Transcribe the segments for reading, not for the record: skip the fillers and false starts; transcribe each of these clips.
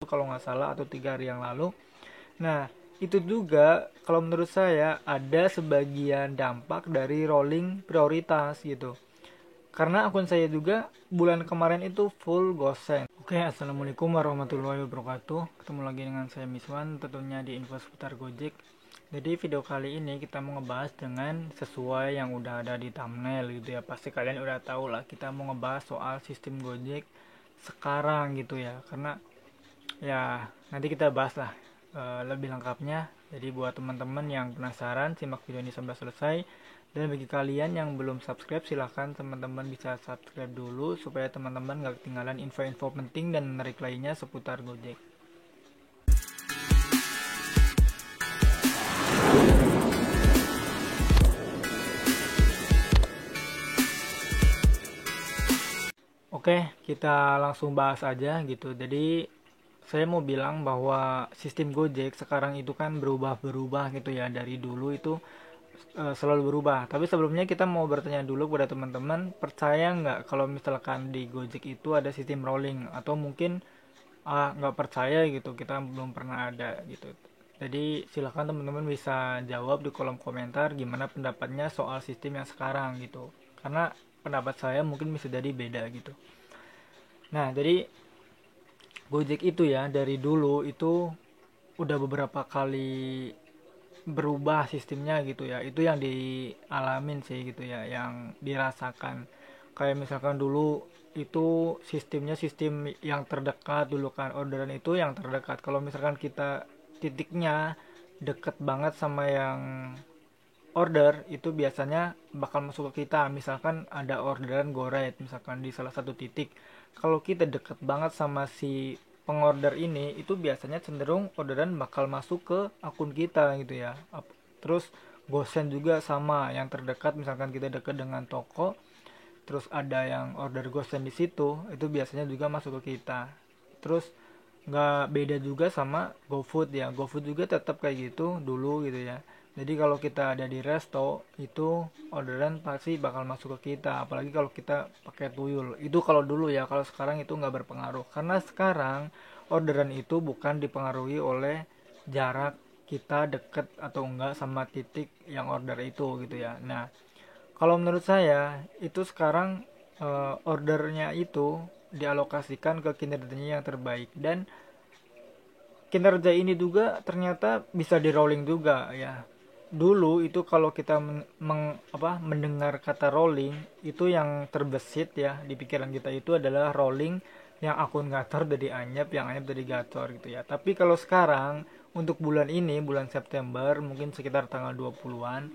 kalau nggak salah, atau 3 hari yang lalu. Nah, itu juga kalau menurut saya ada sebagian dampak dari rolling prioritas gitu. Karena akun saya juga bulan kemarin itu full gosen. Oke, assalamualaikum warahmatullahi wabarakatuh. Ketemu lagi dengan saya Miswan, tentunya di info seputar Gojek. Jadi video kali ini kita mau ngebahas dengan sesuai yang udah ada di thumbnail gitu ya. Pasti kalian udah tahu lah, kita mau ngebahas soal sistem Gojek sekarang gitu ya. Karena ya nanti kita bahas lah lebih lengkapnya. Jadi buat teman-teman yang penasaran, simak video ini sampai selesai. Dan bagi kalian yang belum subscribe, silahkan teman-teman bisa subscribe dulu supaya teman-teman gak ketinggalan info-info penting dan menarik lainnya seputar Gojek. Oke, kita langsung bahas aja gitu. Jadi saya mau bilang bahwa sistem Gojek sekarang itu kan berubah-berubah gitu ya. Dari dulu itu selalu berubah. Tapi sebelumnya kita mau bertanya dulu kepada teman-teman, percaya nggak kalau misalkan di Gojek itu ada sistem rolling, atau mungkin nggak percaya gitu, kita belum pernah ada gitu. Jadi silahkan teman-teman bisa jawab di kolom komentar gimana pendapatnya soal sistem yang sekarang gitu. Karena pendapat saya mungkin bisa jadi beda gitu. Nah, jadi Gojek itu ya dari dulu itu udah beberapa kali berubah sistemnya gitu ya. Itu yang dialamin sih gitu ya, yang dirasakan. Kayak misalkan dulu itu sistemnya sistem yang terdekat dulu kan, orderan itu yang terdekat. Kalau misalkan kita titiknya deket banget sama yang order, itu biasanya bakal masuk ke kita. Misalkan ada orderan go-rate misalkan di salah satu titik, kalau kita deket banget sama si pengorder ini, itu biasanya cenderung orderan bakal masuk ke akun kita gitu ya. Terus gosen juga sama, yang terdekat misalkan kita deket dengan toko, terus ada yang order gosen di situ, itu biasanya juga masuk ke kita. Terus nggak beda juga sama GoFood ya, GoFood juga tetap kayak gitu dulu gitu ya. Jadi kalau kita ada di resto itu orderan pasti bakal masuk ke kita, apalagi kalau kita pakai tuyul. Itu kalau dulu ya, kalau sekarang itu nggak berpengaruh. Karena sekarang orderan itu bukan dipengaruhi oleh jarak kita deket atau enggak sama titik yang order itu gitu ya. Nah, kalau menurut saya itu sekarang ordernya itu dialokasikan ke kinerjanya yang terbaik, dan kinerja ini juga ternyata bisa di rolling juga ya. Dulu itu kalau kita mendengar kata rolling, itu yang terbesit ya di pikiran kita itu adalah rolling yang akun gacor dari anyep, yang anyep dari gacor gitu ya. Tapi kalau sekarang untuk bulan ini, bulan September, mungkin sekitar tanggal 20-an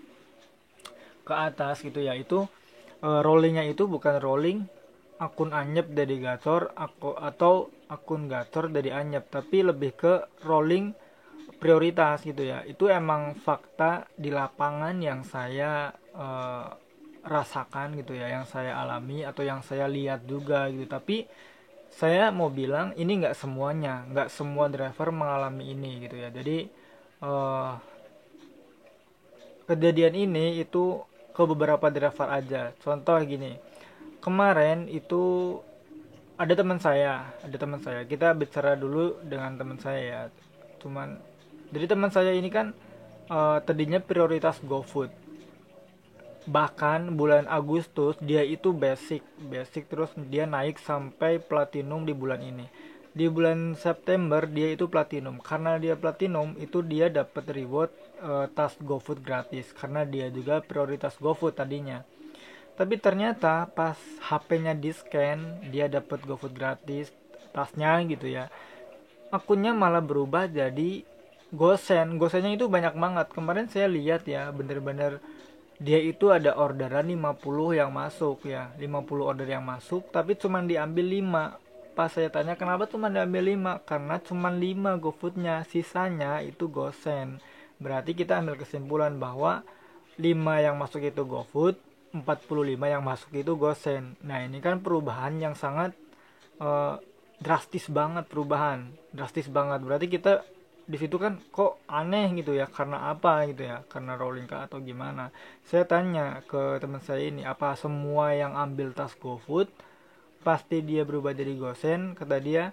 ke atas gitu ya, itu rollingnya itu bukan rolling akun anyep dari gacor atau akun gacor dari anyep, tapi lebih ke rolling prioritas gitu ya. Itu emang fakta di lapangan yang saya rasakan gitu ya, yang saya alami atau yang saya lihat juga gitu. Tapi saya mau bilang ini nggak semuanya, nggak semua driver mengalami ini gitu ya. Jadi eh, kejadian ini itu ke beberapa driver aja. Contoh gini, kemarin itu ada teman saya, kita bicara dulu dengan teman saya ya. Cuman jadi teman saya ini kan tadinya prioritas GoFood, bahkan bulan Agustus dia itu basic basic, terus dia naik sampai platinum di bulan ini. Di bulan September dia itu platinum. Karena dia platinum itu dia dapat reward tas GoFood gratis, karena dia juga prioritas GoFood tadinya. Tapi ternyata pas HP-nya di scan, dia dapat GoFood gratis tasnya gitu ya. Akunnya malah berubah jadi Gosen. Gosennya itu banyak banget. Kemarin saya lihat ya, bener-bener dia itu ada orderan 50 yang masuk ya. 50 order yang masuk, tapi cuma diambil 5. Pas saya tanya kenapa cuma diambil 5? Karena cuma 5 GoFoodnya, sisanya itu Gosen. Berarti kita ambil kesimpulan bahwa 5 yang masuk itu GoFood, 45 yang masuk itu Gosen. Nah, ini kan perubahan yang sangat eh, drastis banget, perubahan drastis banget. Berarti kita di situ kan kok aneh gitu ya, karena apa gitu ya, karena rolling kah atau gimana. Saya tanya ke teman saya ini, apa semua yang ambil tas GoFood pasti dia berubah jadi Gosen? Kata dia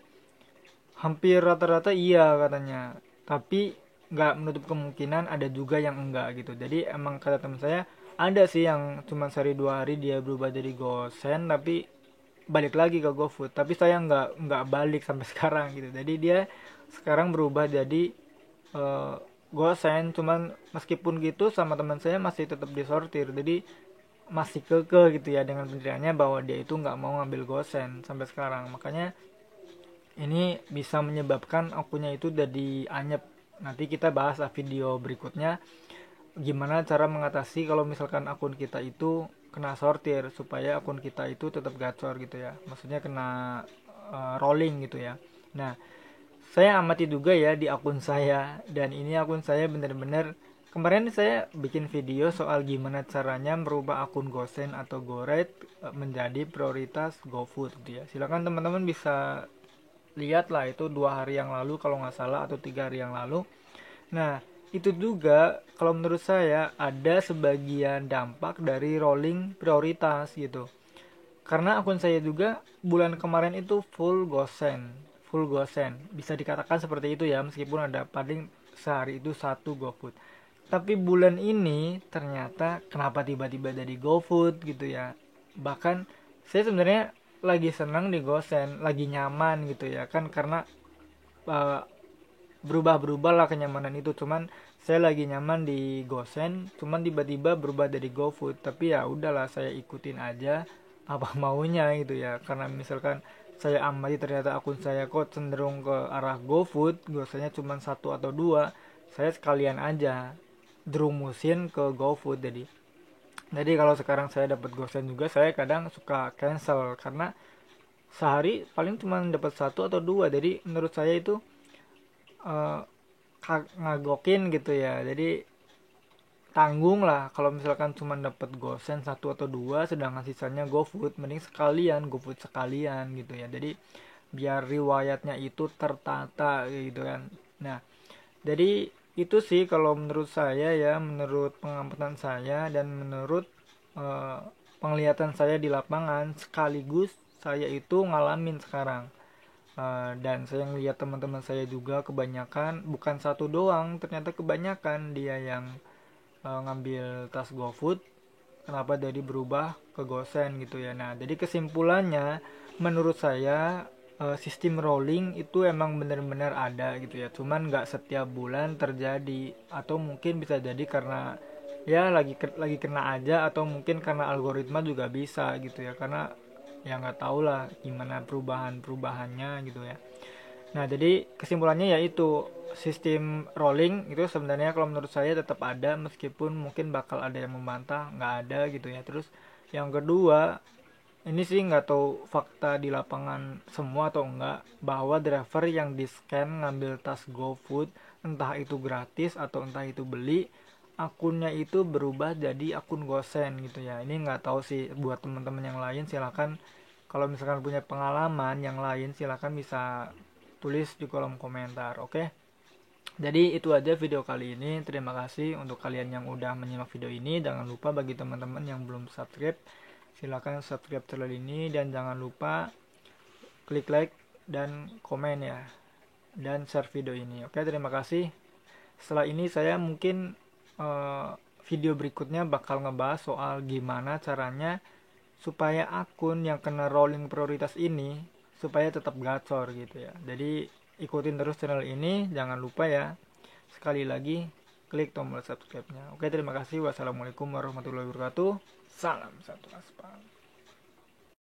Hampir rata-rata iya katanya, tapi nggak menutup kemungkinan ada juga yang enggak gitu. Jadi emang kata teman saya ada sih yang cuma sehari 2 hari dia berubah jadi gosen tapi balik lagi ke GoFood. Tapi saya nggak balik sampai sekarang gitu. Jadi dia sekarang berubah jadi eh, gosen, cuman meskipun gitu sama teman saya masih tetap disortir. Jadi masih keke gitu ya dengan pendiriannya bahwa dia itu nggak mau ngambil gosen sampai sekarang. Makanya ini bisa menyebabkan akunnya itu jadi anyep. Nanti kita bahas video berikutnya gimana cara mengatasi kalau misalkan akun kita itu kena sortir supaya akun kita itu tetap gacor gitu ya. Maksudnya kena rolling gitu ya. Nah, saya amati juga ya di akun saya, dan ini akun saya bener-bener kemarin saya bikin video soal gimana caranya merubah akun GoSend atau GoRide menjadi prioritas GoFood gitu ya. Silakan teman-teman bisa lihat lah, itu 2 hari yang lalu kalau nggak salah atau 3 hari yang lalu. Nah, itu juga kalau menurut saya ada sebagian dampak dari rolling prioritas gitu. Karena akun saya juga bulan kemarin itu full gosen. Bisa dikatakan seperti itu ya, meskipun ada paling sehari itu satu GoFood. Tapi bulan ini ternyata kenapa tiba-tiba jadi GoFood gitu ya. Bahkan saya sebenarnya lagi senang di gosen, lagi nyaman gitu ya kan, karena uh, berubah-berubah lah kenyamanan itu. Cuman saya lagi nyaman di gosen, cuman tiba-tiba berubah dari GoFood. Tapi ya udahlah, saya ikutin aja apa maunya gitu ya. Karena misalkan saya amati ternyata akun saya kok cenderung ke arah GoFood, gosennya cuma satu atau dua, saya sekalian aja jerumusin ke GoFood. Jadi kalau sekarang saya dapat gosen juga, saya kadang suka cancel karena sehari paling cuma dapat satu atau dua. Jadi menurut saya itu eh, ngagokin gitu ya. Jadi tanggung lah kalau misalkan cuma dapat gosen satu atau dua sedangkan sisanya GoFood, mending sekalian GoFood sekalian gitu ya. Jadi biar riwayatnya itu tertata gitu kan. Nah, jadi itu sih kalau menurut saya ya, menurut pengamatan saya dan menurut eh, penglihatan saya di lapangan, sekaligus saya itu ngalamin sekarang. Dan saya ngeliat teman-teman saya juga kebanyakan, bukan satu doang, ternyata kebanyakan dia yang ngambil tas GoFood. Kenapa dari berubah ke gosen gitu ya. Nah, jadi kesimpulannya menurut saya sistem rolling itu emang benar-benar ada gitu ya, cuman nggak setiap bulan terjadi, atau mungkin bisa jadi karena ya lagi kena aja, atau mungkin karena algoritma juga bisa gitu ya, karena ya nggak tahu lah gimana perubahannya gitu ya. Nah, jadi kesimpulannya yaitu sistem rolling itu sebenarnya kalau menurut saya tetap ada, meskipun mungkin bakal ada yang membantah nggak ada gitu ya. Terus yang kedua, ini sih nggak tahu fakta di lapangan semua atau enggak, bahwa driver yang di scan ngambil tas GoFood, entah itu gratis atau entah itu beli, akunnya itu berubah jadi akun gosen gitu ya. Ini nggak tahu sih buat teman-teman yang lain, silakan kalau misalkan punya pengalaman yang lain silakan bisa tulis di kolom komentar. Oke, jadi itu aja video kali ini. Terima kasih untuk kalian yang udah menyimak video ini. Jangan lupa bagi teman-teman yang belum subscribe, silakan subscribe channel ini, dan jangan lupa klik like dan komen ya, dan share video ini. Oke, terima kasih. Setelah ini saya mungkin eh, video berikutnya bakal ngebahas soal gimana caranya supaya akun yang kena rolling prioritas ini supaya tetap gacor gitu ya. Jadi ikutin terus channel ini, jangan lupa ya. Sekali lagi klik tombol subscribe-nya. Oke, terima kasih. Wassalamualaikum warahmatullahi wabarakatuh. Salam satu aspal.